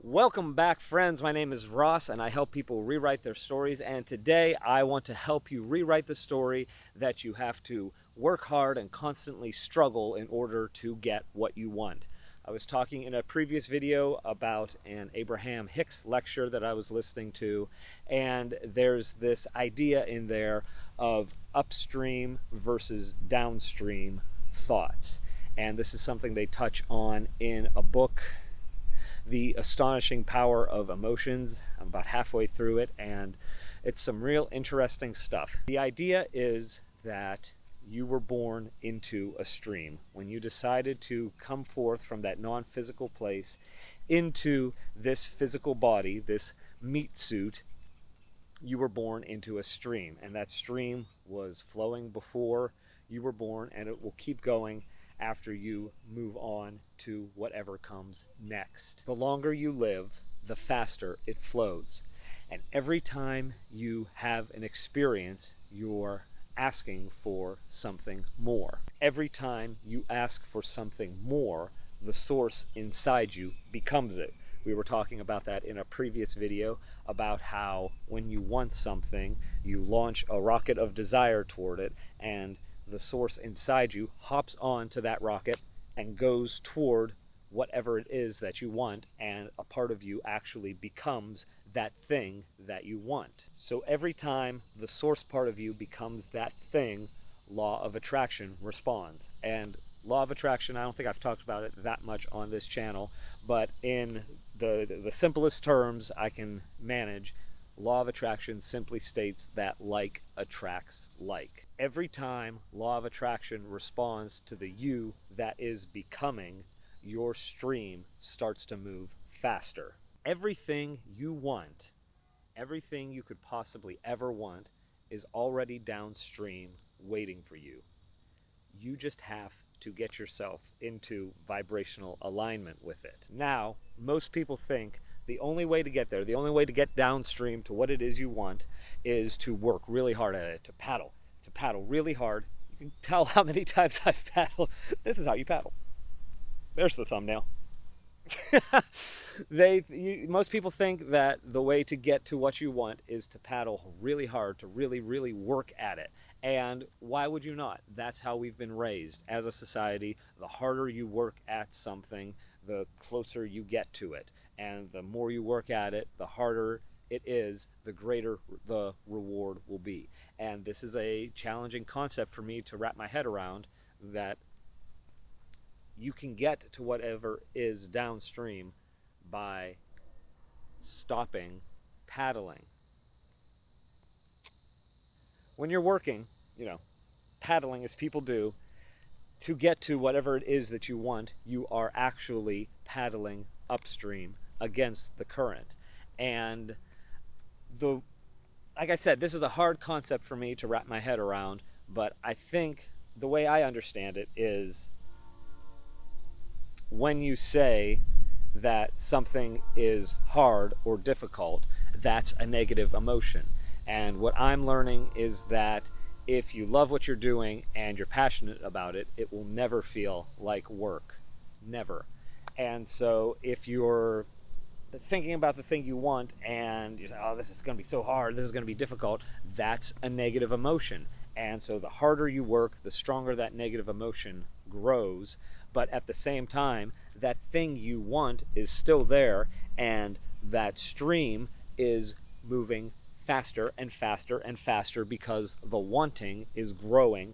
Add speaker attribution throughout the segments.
Speaker 1: Welcome back, friends. My name is Ross, and I help people rewrite their stories. And today I want to help you rewrite the story that you have to work hard and constantly struggle in order to get what you want. I was talking in a previous video about an Abraham Hicks lecture that I was listening to, and there's this idea in there of upstream versus downstream thoughts. And this is something they touch on in a book, The Astonishing Power of Emotions. I'm about halfway through it, and it's some real interesting stuff. The idea is that you were born into a stream. When you decided to come forth from that non-physical place into this physical body, this meat suit, you were born into a stream, and that stream was flowing before you were born, and it will keep going after you move on to whatever comes next. The longer you live, the faster it flows. And every time you have an experience, you're asking for something more. Every time you ask for something more, the source inside you becomes it. We were talking about that in a previous video about how when you want something, you launch a rocket of desire toward it, and the source inside you hops on to that rocket and goes toward whatever it is that you want, and a part of you actually becomes that thing that you want. So every time the source part of you becomes that thing, law of attraction responds. And law of attraction, I don't think I've talked about it that much on this channel, but in the simplest terms I can manage, law of attraction simply states that like attracts like. Every time law of attraction responds to the you that is becoming, your stream starts to move faster. Everything you want, everything you could possibly ever want, is already downstream waiting for you. You just have to get yourself into vibrational alignment with it. Now, most people think the only way to get there, the only way to get downstream to what it is you want, is to work really hard at it, to paddle really hard. You can tell how many times I've paddled. This is how you paddle. There's the thumbnail. Most people think that the way to get to what you want is to paddle really hard, to really work at it. And why would you not? That's how we've been raised as a society. The harder you work at something, the closer you get to it. And the more you work at it, the harder it is, the greater the reward will be. And this is a challenging concept for me to wrap my head around, that you can get to whatever is downstream by stopping paddling. When you're working, paddling as people do, to get to whatever it is that you want, you are actually paddling upstream against the current. And like I said, this is a hard concept for me to wrap my head around, but I think the way I understand it is, when you say that something is hard or difficult, that's a negative emotion. And what I'm learning is that if you love what you're doing and you're passionate about it, it will never feel like work. Never. And so if you're thinking about the thing you want and you say, oh, this is going to be so hard, this is going to be difficult, that's a negative emotion. And so the harder you work, the stronger that negative emotion grows. But at the same time, that thing you want is still there, and that stream is moving faster and faster and faster because the wanting is growing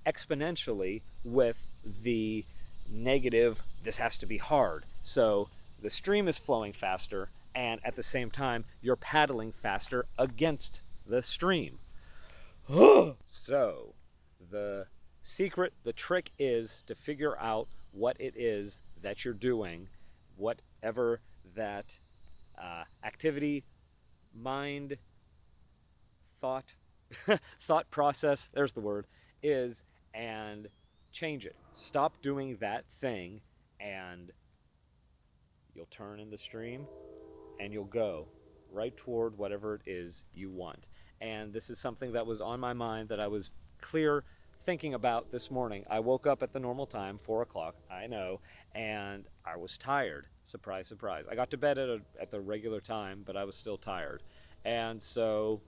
Speaker 1: exponentially with the negative, this has to be hard. So the stream is flowing faster, and at the same time, you're paddling faster against the stream. So the secret, the trick is to figure out what it is that you're doing, whatever that activity, mind, thought process, there's the word, is, and change it. Stop doing that thing, and you'll turn in the stream, and you'll go right toward whatever it is you want. And this is something that was on my mind, that I was clear thinking about this morning. I woke up at the normal time, 4 o'clock, I know, and I was tired. Surprise, surprise. I got to bed at the regular time, but I was still tired. And so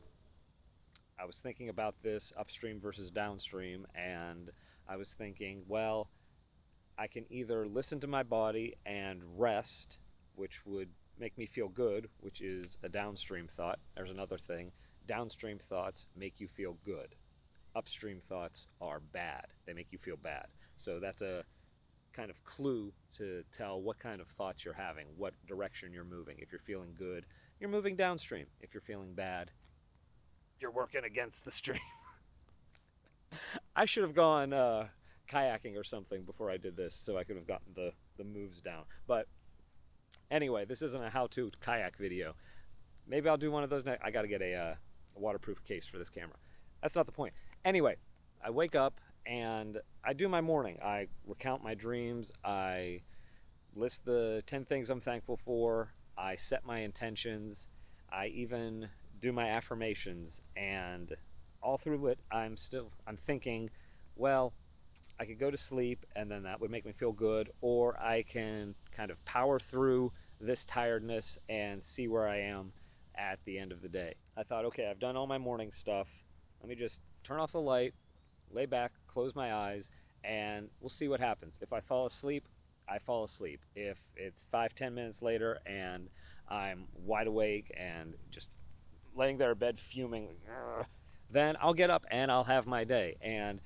Speaker 1: I was thinking about this upstream versus downstream, and I was thinking, well, I can either listen to my body and rest, which would make me feel good, which is a downstream thought. There's another thing. Downstream thoughts make you feel good. Upstream thoughts are bad. They make you feel bad. So that's a kind of clue to tell what kind of thoughts you're having, what direction you're moving. If you're feeling good, you're moving downstream. If you're feeling bad, you're working against the stream. I should have gone kayaking or something before I did this, so I could have gotten the moves down. But anyway, this isn't a how-to kayak video. Maybe I'll do one of those next. I got to get a waterproof case for this camera. That's not the point. Anyway, I wake up and I do my morning. I recount my dreams. I list the 10 things I'm thankful for. I set my intentions. I even do my affirmations. And all through it, I'm thinking, well, I could go to sleep and then that would make me feel good, or I can kind of power through this tiredness and see where I am at the end of the day. I thought, okay, I've done all my morning stuff. Let me just turn off the light, lay back, close my eyes, and we'll see what happens. If I fall asleep, I fall asleep. If it's 5-10 minutes later and I'm wide awake and just laying there in bed fuming, then I'll get up and I'll have my day. And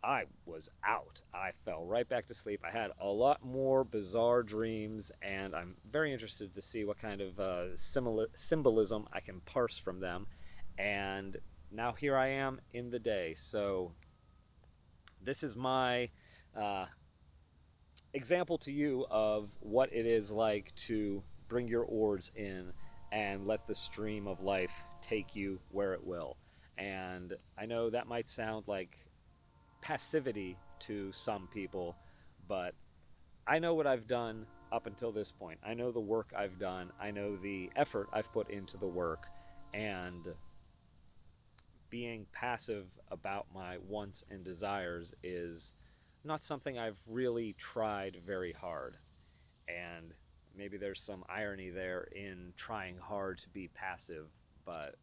Speaker 1: I was out. I fell right back to sleep. I had a lot more bizarre dreams, and I'm very interested to see what kind of symbolism I can parse from them. And now here I am in the day. So this is my example to you of what it is like to bring your oars in and let the stream of life take you where it will. And I know that might sound like passivity to some people, but I know what I've done up until this point. I know the work I've done. I know the effort I've put into the work, and being passive about my wants and desires is not something I've really tried very hard. And maybe there's some irony there in trying hard to be passive, but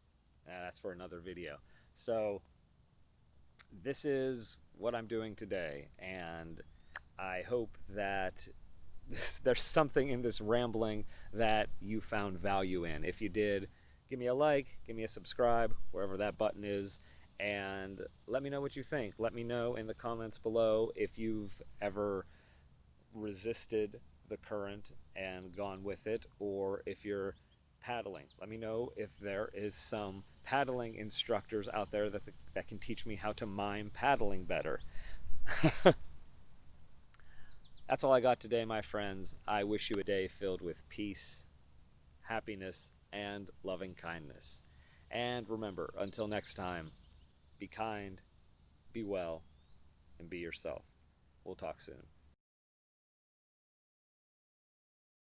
Speaker 1: that's for another video. So this is what I'm doing today, and I hope that there's something in this rambling that you found value in. If you did, give me a like, give me a subscribe, wherever that button is, and let me know what you think. Let me know in the comments below if you've ever resisted the current and gone with it, or if you're paddling. Let me know if there is some paddling instructors out there that can teach me how to mime paddling better. That's all I got today, my friends. I wish you a day filled with peace, happiness, and loving kindness. And remember, until next time, be kind, be well, and be yourself. We'll talk soon.